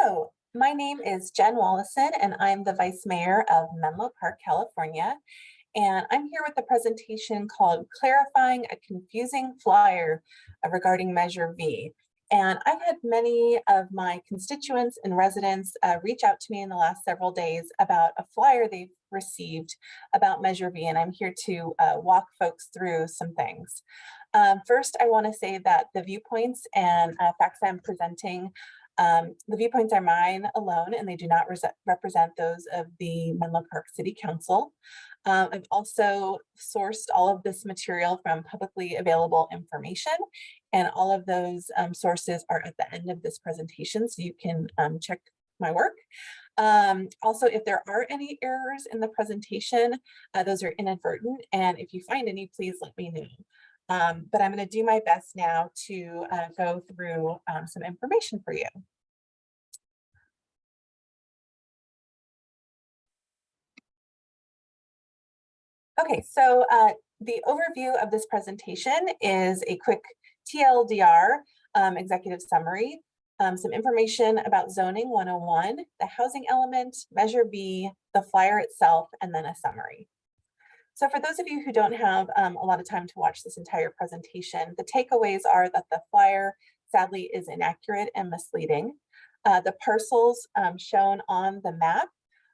Hello, my name is Jen Wolosin, and I'm the Vice Mayor of Menlo Park, California. And I'm here with a presentation called Clarifying a Confusing Flyer regarding Measure V. And I've had many of my constituents and residents reach out to me in the last several days about a flyer they've received about Measure V, and I'm here to walk folks through some things. First, I want to say that the viewpoints and facts I'm presenting, the viewpoints are mine alone, and they do not represent those of the Menlo Park City Council. I've also sourced all of this material from publicly available information, and all of those sources are at the end of this presentation, so you can check my work. Also, if there are any errors in the presentation, those are inadvertent, and if you find any, please let me know. But I'm going to do my best now to go through some information for you. Okay, so the overview of this presentation is a quick TLDR executive summary, some information about Zoning 101, the housing element, Measure B, the flyer itself, and then a summary. So for those of you who don't have a lot of time to watch this entire presentation, the takeaways are that the flyer sadly is inaccurate and misleading. The parcels shown on the map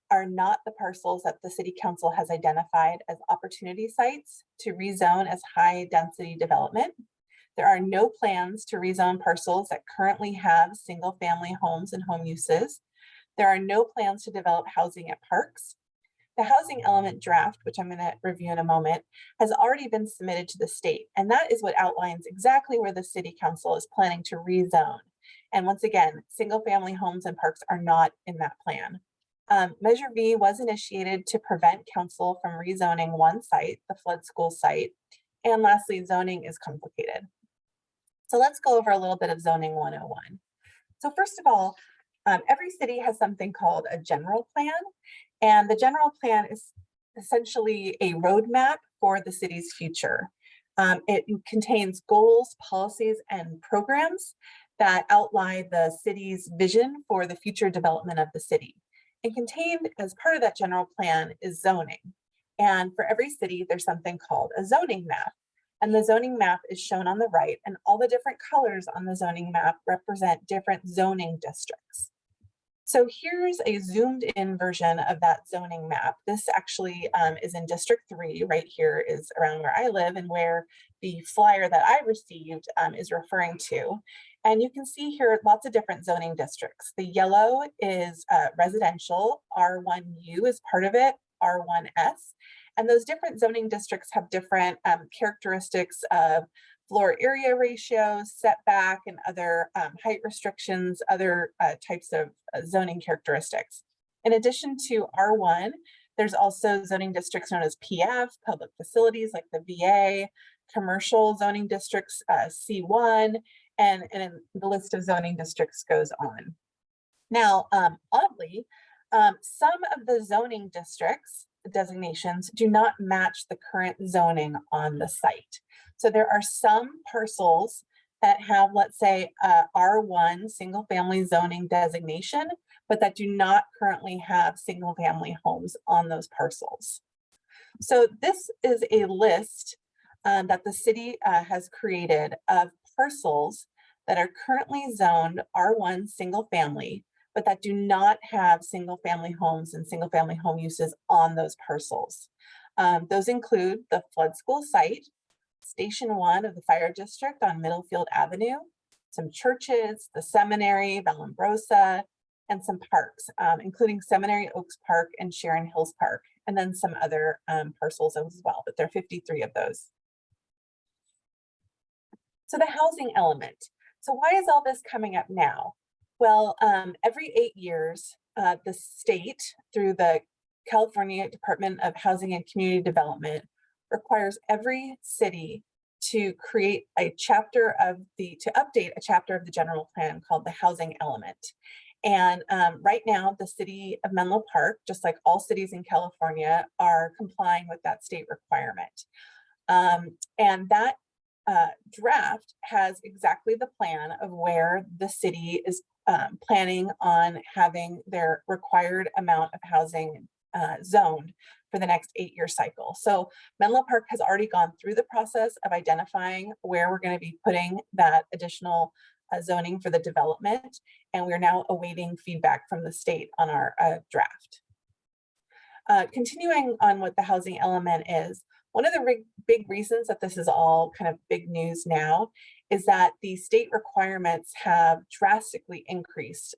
are not the parcels that the City Council has identified as opportunity sites to rezone as high density development. There are no plans to rezone parcels that currently have single family homes and home uses. There are no plans to develop housing at parks. The housing element draft, which I'm going to review in a moment, has already been submitted to the state, and that is what outlines exactly where the City Council is planning to rezone. And once again, single family homes and parks are not in that plan. Measure V was initiated to prevent council from rezoning one site, the flood school site. And lastly, zoning is complicated. So let's go over a little bit of Zoning 101. So first of all, every city has something called a general plan. And the general plan is essentially a roadmap for the city's future. It contains goals, policies, and programs that outline the city's vision for the future development of the city. And contained as part of that general plan is zoning. And for every city, there's something called a zoning map. And the zoning map is shown on the right, and all the different colors on the zoning map represent different zoning districts. So here's a zoomed in version of that zoning map. This actually is in District 3, right here is around where I live and where the flyer that I received is referring to. And you can see here lots of different zoning districts. The yellow is residential, R1U is part of it, R1S. And those different zoning districts have different characteristics of floor area ratios, setback, and other height restrictions, other types of zoning characteristics. In addition to R1, there's also zoning districts known as PF, public facilities like the VA, commercial zoning districts, C1, and the list of zoning districts goes on. Now, oddly, some of the zoning districts designations do not match the current zoning on the site. So there are some parcels that have, let's say, R1 single family zoning designation, but that do not currently have single family homes on those parcels. So this is a list that the city has created of parcels that are currently zoned R1 single family, but that do not have single family homes and single family home uses on those parcels. Those include the flood school site, Station 1 of the Fire District on Middlefield Avenue, some churches, the seminary, Vallombrosa, and some parks, including Seminary Oaks Park and Sharon Hills Park, and then some other parcels as well, but there are 53 of those. So the housing element. So why is all this coming up now? Well, every 8 years, the state, through the California Department of Housing and Community Development, requires every city to create a chapter of to update a chapter of the general plan called the housing element. And right now, the city of Menlo Park, just like all cities in California, are complying with that state requirement. And that draft has exactly the plan of where the city is planning on having their required amount of housing zoned for the next 8-year cycle. So Menlo Park has already gone through the process of identifying where we're going to be putting that additional zoning for the development, and we're now awaiting feedback from the state on our draft. Continuing on what the housing element is, one of the big reasons that this is all kind of big news now is that the state requirements have drastically increased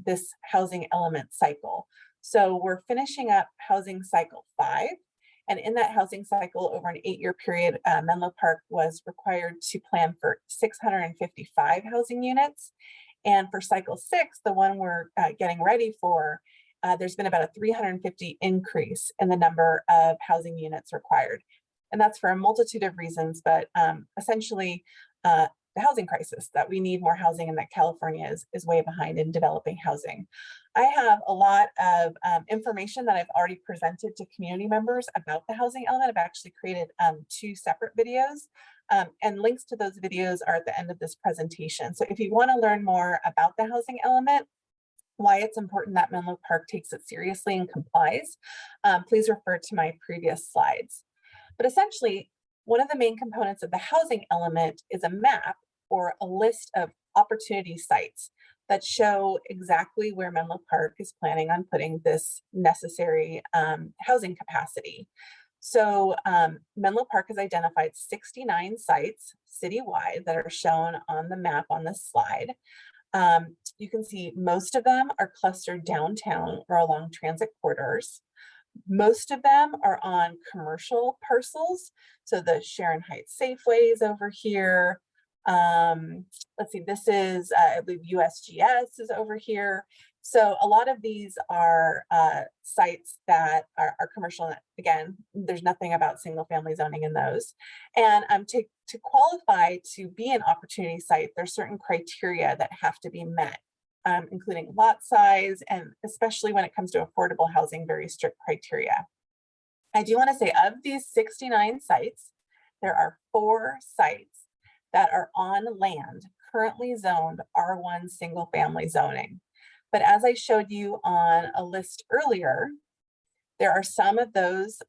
this housing element cycle. So we're finishing up housing cycle 5. And in that housing cycle over an 8-year period, Menlo Park was required to plan for 655 housing units. And for cycle 6, the one we're getting ready for, there's been about a 350 increase in the number of housing units required. And that's for a multitude of reasons, but essentially the housing crisis, that we need more housing and that California is way behind in developing housing. I have a lot of information that I've already presented to community members about the housing element. I've actually created 2 separate videos, and links to those videos are at the end of this presentation. So if you want to learn more about the housing element, why it's important that Menlo Park takes it seriously and complies, please refer to my previous slides. But essentially, one of the main components of the housing element is a map or a list of opportunity sites that show exactly where Menlo Park is planning on putting this necessary housing capacity. So Menlo Park has identified 69 sites citywide that are shown on the map on this slide. You can see most of them are clustered downtown or along transit corridors. Most of them are on commercial parcels. So the Sharon Heights Safeway is over here. Let's see, this is, I believe USGS is over here. So a lot of these are sites that are commercial. Again, there's nothing about single family zoning in those. And to qualify to be an opportunity site, there's certain criteria that have to be met, including lot size, and especially when it comes to affordable housing, very strict criteria. I do want to say of these 69 sites, there are 4 sites that are on land currently zoned R1 single family zoning. But as I showed you on a list earlier, there are some of those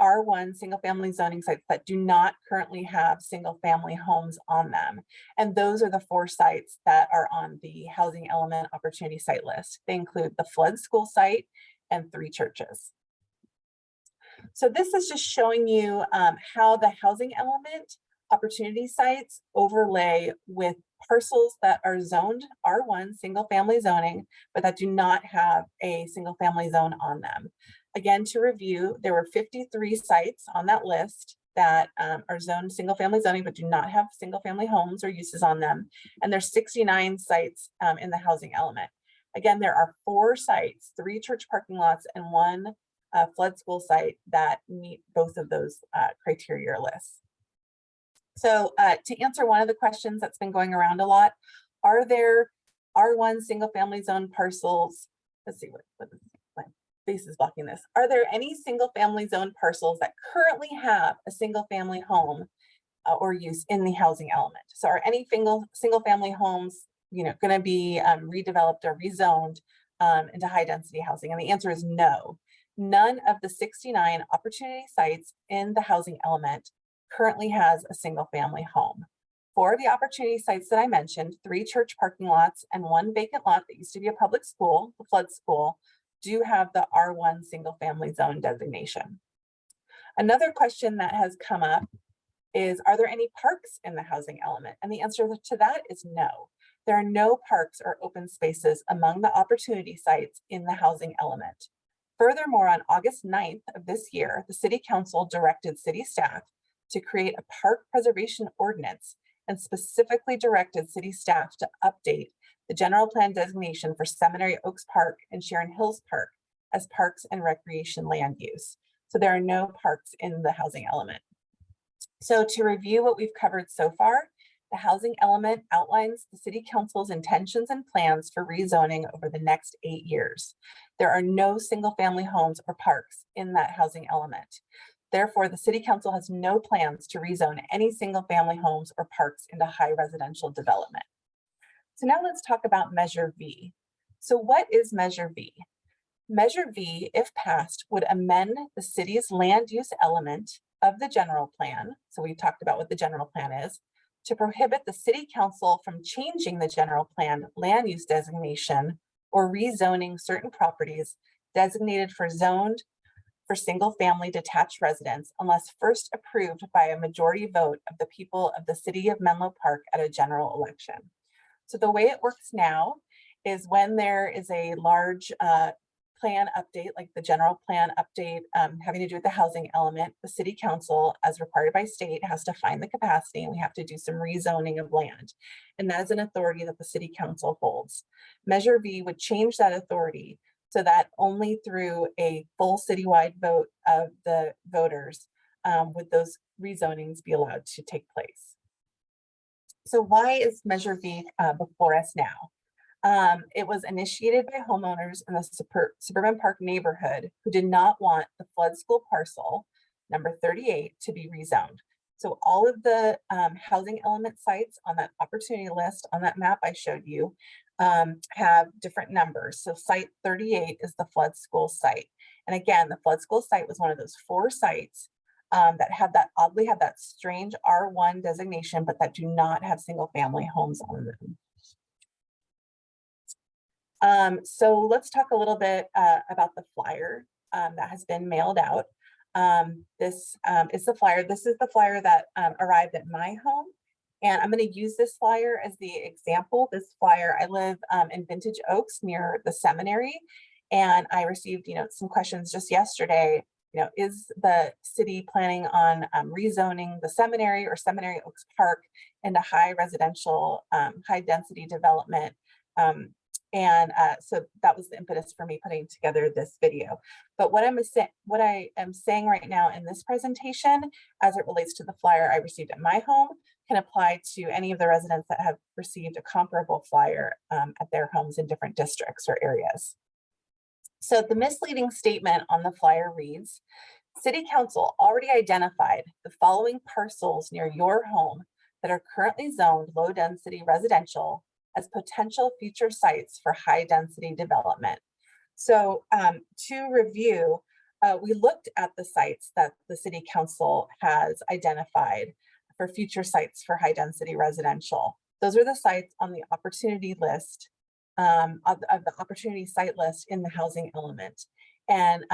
R1 single family zoning sites that do not currently have single family homes on them. And those are the 4 sites that are on the housing element opportunity site list. They include the Flood School site and 3 churches. So this is just showing you how the housing element opportunity sites overlay with parcels that are zoned R1 single family zoning, but that do not have a single family zone on them. Again, to review, there were 53 sites on that list that are zoned single family zoning, but do not have single family homes or uses on them. And there's 69 sites in the housing element. Again, there are 4 sites, 3 church parking lots and 1 flood school site that meet both of those criteria lists. So to answer one of the questions that's been going around a lot, are there R1 single family zone parcels? Let's see, what my face is blocking this. Are there any single family zone parcels that currently have a single family home or use in the housing element? So are any single family homes, going to be redeveloped or rezoned into high density housing? And the answer is no. None of the 69 opportunity sites in the housing element currently has a single family home. 4 of the opportunity sites that I mentioned, 3 church parking lots and 1 vacant lot that used to be a public school, the flood school, do have the R1 single family zone designation. Another question that has come up is, are there any parks in the housing element? And the answer to that is no. There are no parks or open spaces among the opportunity sites in the housing element. Furthermore, on August 9th of this year, the City Council directed city staff to create a Park Preservation Ordinance and specifically directed city staff to update the general plan designation for Seminary Oaks Park and Sharon Hills Park as parks and recreation land use. So there are no parks in the housing element. So to review what we've covered so far, the housing element outlines the City Council's intentions and plans for rezoning over the next 8 years. There are no single family homes or parks in that housing element. Therefore, the City Council has no plans to rezone any single family homes or parks into high residential development. So now let's talk about Measure V. So what is Measure V? Measure V, if passed, would amend the city's land use element of the general plan. So we talked about what the general plan is, to prohibit the city council from changing the general plan land use designation or rezoning certain properties designated for single family detached residence unless first approved by a majority vote of the people of the city of Menlo Park at a general election. So the way it works now is when there is a large plan update, like the general plan update having to do with the housing element, the city council, as required by state, has to find the capacity, and we have to do some rezoning of land. And that is an authority that the city council holds. Measure V would change that authority so that only through a full citywide vote of the voters would those rezonings be allowed to take place. So why is Measure V before us now? It was initiated by homeowners in the suburban park neighborhood who did not want the flood school parcel, number 38, to be rezoned. So all of the housing element sites on that opportunity list on that map I showed you have different numbers. So site 38 is the flood school site. And again, the flood school site was one of those 4 sites that have that oddly have that strange R1 designation, but that do not have single family homes on them. So let's talk a little bit about the flyer that has been mailed out. This is the flyer. This is the flyer that arrived at my home. And I'm going to use this flyer as the example. This flyer, I live in Vintage Oaks near the seminary. And I received, some questions just yesterday. Is the city planning on rezoning the seminary or Seminary Oaks Park into high residential, high density development? So that was the impetus for me putting together this video. But what I am saying right now in this presentation, as it relates to the flyer I received at my home, can apply to any of the residents that have received a comparable flyer at their homes in different districts or areas. So the misleading statement on the flyer reads, City Council already identified the following parcels near your home that are currently zoned low density residential as potential future sites for high density development. So to review, we looked at the sites that the City Council has identified for future sites for high density residential. Those are the sites on the opportunity list, of the opportunity site list in the housing element. And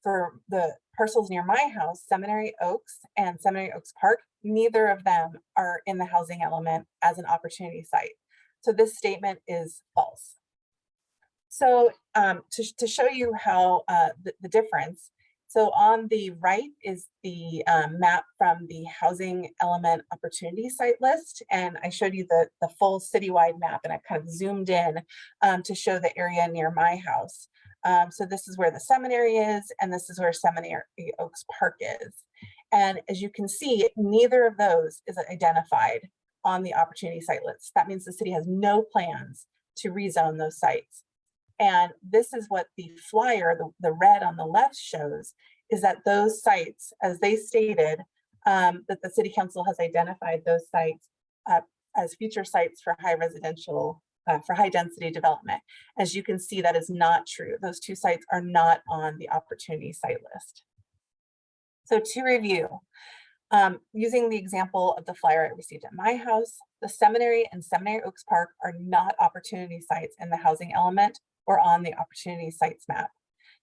for the parcels near my house, Seminary Oaks and Seminary Oaks Park, neither of them are in the housing element as an opportunity site. So this statement is false. So to show you how the difference, so on the right is the map from the housing element opportunity site list. And I showed you the full citywide map, and I kind of zoomed in to show the area near my house. So this is where the seminary is, and this is where Seminary Oaks Park is. And as you can see, neither of those is identified on the opportunity site list. That means the city has no plans to rezone those sites. And this is what the flyer, the red on the left shows, is that those sites, as they stated, that the City Council has identified those sites as future sites for high residential, for high density development. As you can see, that is not true. Those 2 sites are not on the opportunity site list. So to review, using the example of the flyer I received at my house, the seminary and Seminary Oaks Park are not opportunity sites in the housing element or on the opportunity sites map.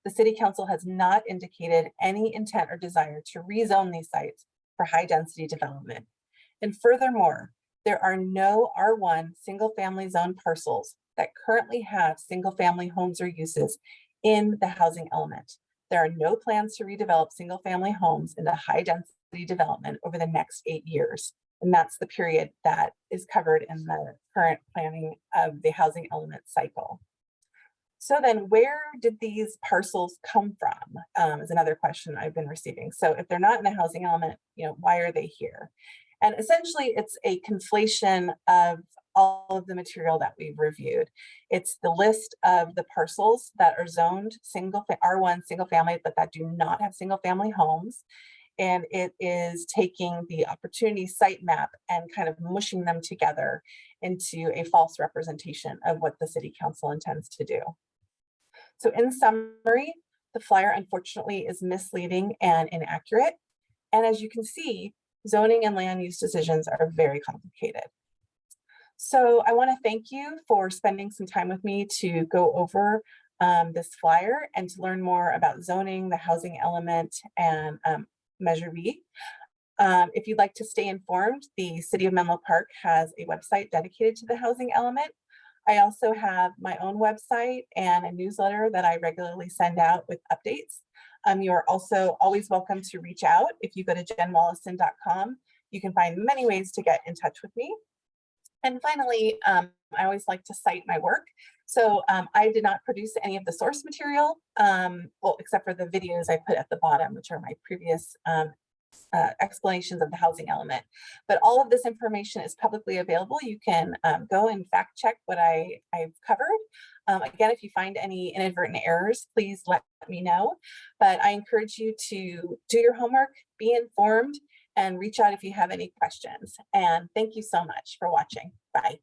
The City Council has not indicated any intent or desire to rezone these sites for high density development. And furthermore, there are no R1 single family zone parcels that currently have single family homes or uses in the housing element. There are no plans to redevelop single family homes into high density development over the next 8 years. And that's the period that is covered in the current planning of the housing element cycle. So then where did these parcels come from is another question I've been receiving. So if they're not in the housing element, why are they here? And essentially it's a conflation of all of the material that we've reviewed. It's the list of the parcels that are zoned R1 single family, but that do not have single family homes. and it is taking the opportunity site map and kind of mushing them together into a false representation of what the city council intends to do. So in summary, the flyer unfortunately is misleading and inaccurate. And as you can see, zoning and land use decisions are very complicated. So I want to thank you for spending some time with me to go over this flyer and to learn more about zoning, the housing element, and Measure V. If you'd like to stay informed, the City of Menlo Park has a website dedicated to the housing element. I also have my own website and a newsletter that I regularly send out with updates. You are also always welcome to reach out. If you go to jenwolosin.com, you can find many ways to get in touch with me. And finally, I always like to cite my work. So I did not produce any of the source material, well, except for the videos I put at the bottom, which are my previous explanations of the housing element. But all of this information is publicly available. You can go and fact check what I've covered. Again, if you find any inadvertent errors, please let me know. But I encourage you to do your homework, be informed, and reach out if you have any questions. And thank you so much for watching. Bye.